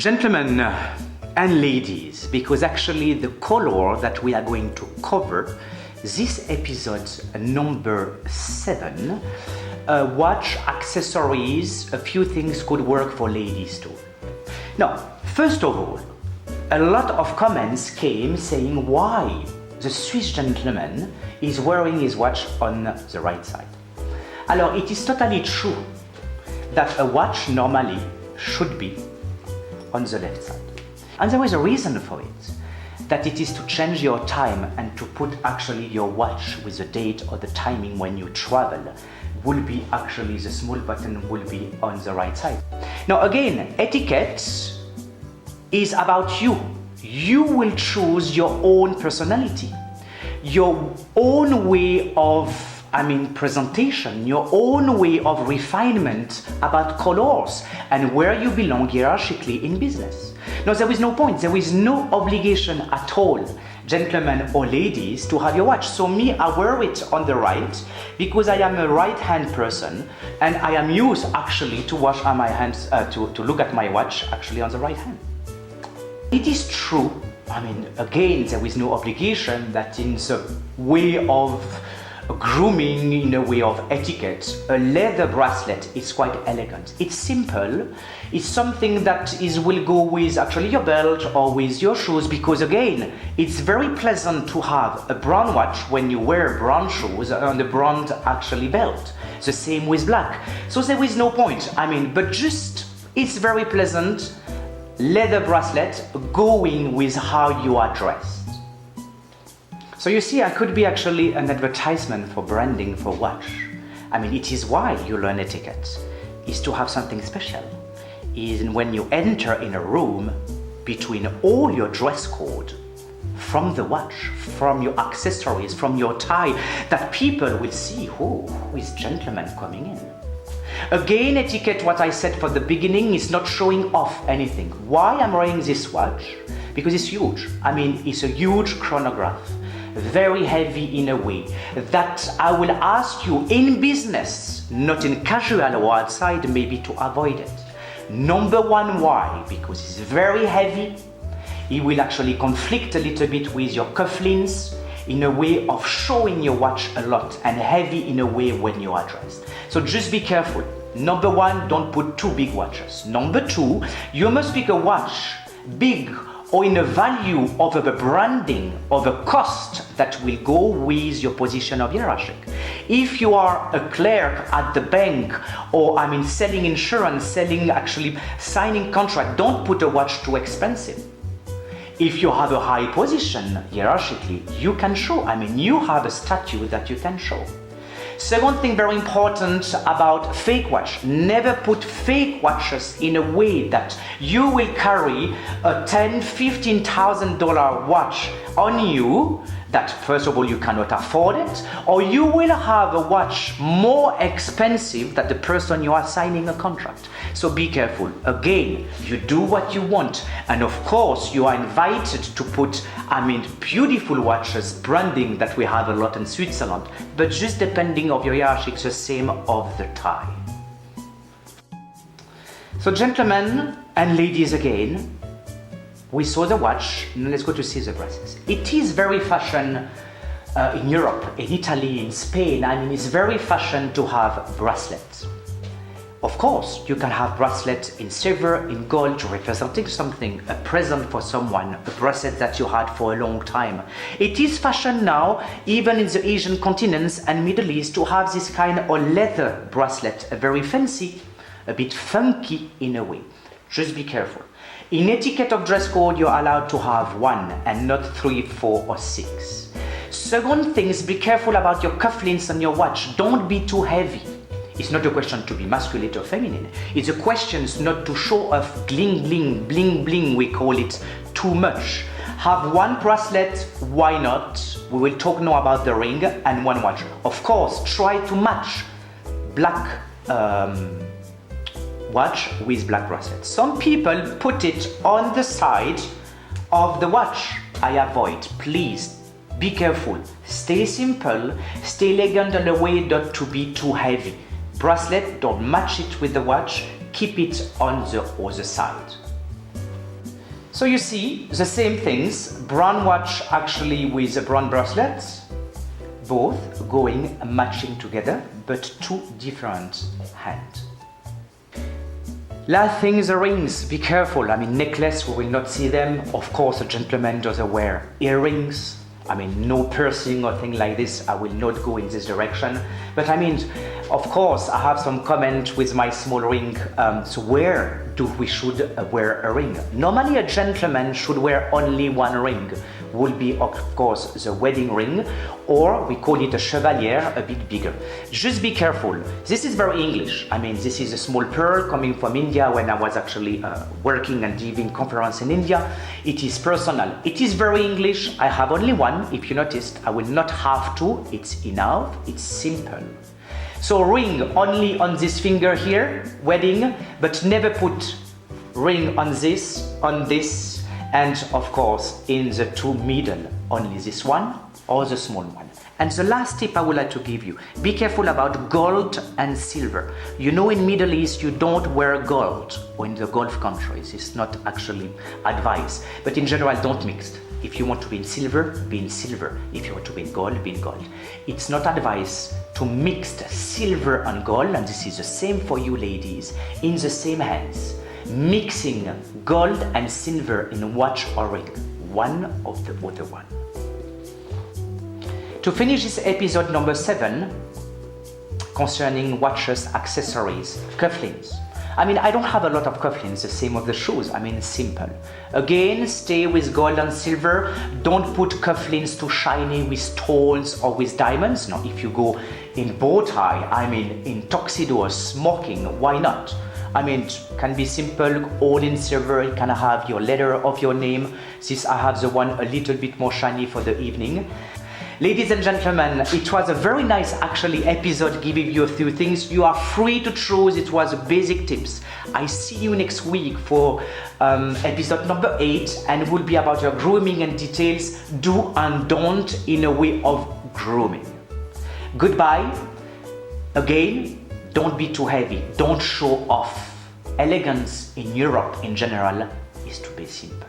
Gentlemen and ladies, because actually the color that we are going to cover, this episode number 7, watch, accessories, a few things could work for ladies too. Now, first of all, a lot of comments came saying why the Swiss gentleman is wearing his watch on the right side. Alors, it is totally true that a watch normally should be on the left side. And there is a reason for it, that it is to change your time and to put actually your watch with the date or the timing when you travel will be actually the small button will be on the right side. Now again, etiquette is about you. You will choose your own personality, your own way of presentation, your own way of refinement about colors and where you belong hierarchically in business. Now, there is no point, there is no obligation at all, gentlemen or ladies, to have your watch. So me, I wear it on the right because I am a right-hand person and I am used actually to wash my hands, to look at my watch actually on the right hand. It is true, again, there is no obligation that in the way of grooming, in a way of etiquette, a leather bracelet is quite elegant. It's simple. It's something that will go with actually your belt or with your shoes, because again, it's very pleasant to have a brown watch when you wear brown shoes and a brown actually belt. The same with black. So there is no point. But just it's very pleasant leather bracelet going with how you are dressed. So you see, I could be actually an advertisement for branding for watch. It is why you learn etiquette, is to have something special. Is when you enter in a room, between all your dress code, from the watch, from your accessories, from your tie, that people will see who is gentleman coming in. Again, etiquette, what I said for the beginning, is not showing off anything. Why I'm wearing this watch? Because it's huge. It's a huge chronograph. Very heavy in a way that I will ask you in business, not in casual or outside, maybe to avoid it. Number one, why? Because it's very heavy. It will actually conflict a little bit with your cufflinks in a way of showing your watch a lot, and heavy in a way when you are dressed. So just be careful. Number one, don't put too big watches. Number two, you must pick a watch big or in a value of a branding of a cost that will go with your position of hierarchy. If you are a clerk at the bank or selling insurance, signing contract, don't put a watch too expensive. If you have a high position hierarchically, you can show, you have a statue that you can show. Second thing very important about fake watch, never put fake watches in a way that you will carry a $10,000–$15,000 watch on you that first of all you cannot afford it, or you will have a watch more expensive than the person you are signing a contract. So be careful. Again, you do what you want, and of course you are invited to put beautiful watches, branding that we have a lot in Switzerland, but just depending of your hierarchy, the same of the tie. So gentlemen and ladies, again, we saw the watch, now let's go to see the bracelets. It is very fashion in Europe, in Italy, in Spain. It's very fashion to have bracelets. Of course, you can have bracelets in silver, in gold, representing something, a present for someone, a bracelet that you had for a long time. It is fashion now, even in the Asian continents and Middle East, to have this kind of leather bracelet, a very fancy, a bit funky in a way. Just be careful. In etiquette of dress code, you're allowed to have 1 and not 3, 4, or 6. Second thing is, be careful about your cufflinks on your watch. Don't be too heavy. It's not a question to be masculine or feminine. It's a question not to show off bling bling, bling bling, we call it, too much. Have 1 bracelet, why not? We will talk now about the ring, and 1 watch. Of course, try to match black watch with black bracelet. Some people put it on the side of the watch. I avoid. Please be careful. Stay simple, stay elegant in a way not to be too heavy. Bracelet, don't match it with the watch, keep it on the other side. So you see the same things, brown watch actually with a brown bracelet, both going matching together, but two different hands. Last thing is the rings, be careful. I mean, necklace, we will not see them. Of course, a gentleman doesn't wear earrings. I mean, no piercing or thing like this. I will not go in this direction. But I mean, of course, I have some comment with my small ring. So where do we should wear a ring? Normally, a gentleman should wear only one ring. Will be, of course, the wedding ring, or we call it a chevalier, a bit bigger. Just be careful. This is very English. I mean, this is a small pearl coming from India when I was actually working and giving conference in India. It is personal. It is very English. I have only one. If you noticed, I will not have two. It's enough. It's simple. So ring only on this finger here, wedding, but never put ring on this, and of course in the two middle, only this one or the small one. And the last tip I would like to give you, be careful about gold and silver. You know, in Middle East you don't wear gold, or in the Gulf countries, it's not actually advice, but in general don't mix. If you want to be in silver, be in silver. If you want to be in gold, be in gold. It's not advice to mix silver and gold, and this is the same for you ladies, in the same hands. Mixing gold and silver in watch or ring, one of the other one. To finish this episode number 7, concerning watches, accessories, cufflinks. I mean, I don't have a lot of cufflinks, the same of the shoes. I mean, simple. Again, stay with gold and silver. Don't put cufflinks too shiny with stones or with diamonds. No, if you go in bow tie, I mean, in tuxedo or smoking, why not? I mean, it can be simple, all in silver. You can have your letter of your name. This I have the one a little bit more shiny for the evening. Ladies and gentlemen, it was a very nice actually episode giving you a few things. You are free to choose. It was basic tips. I see you next week for episode number 8, and it will be about your grooming and details, do and don't in a way of grooming. Goodbye. Again, don't be too heavy. Don't show off. Elegance in Europe in general is to be simple.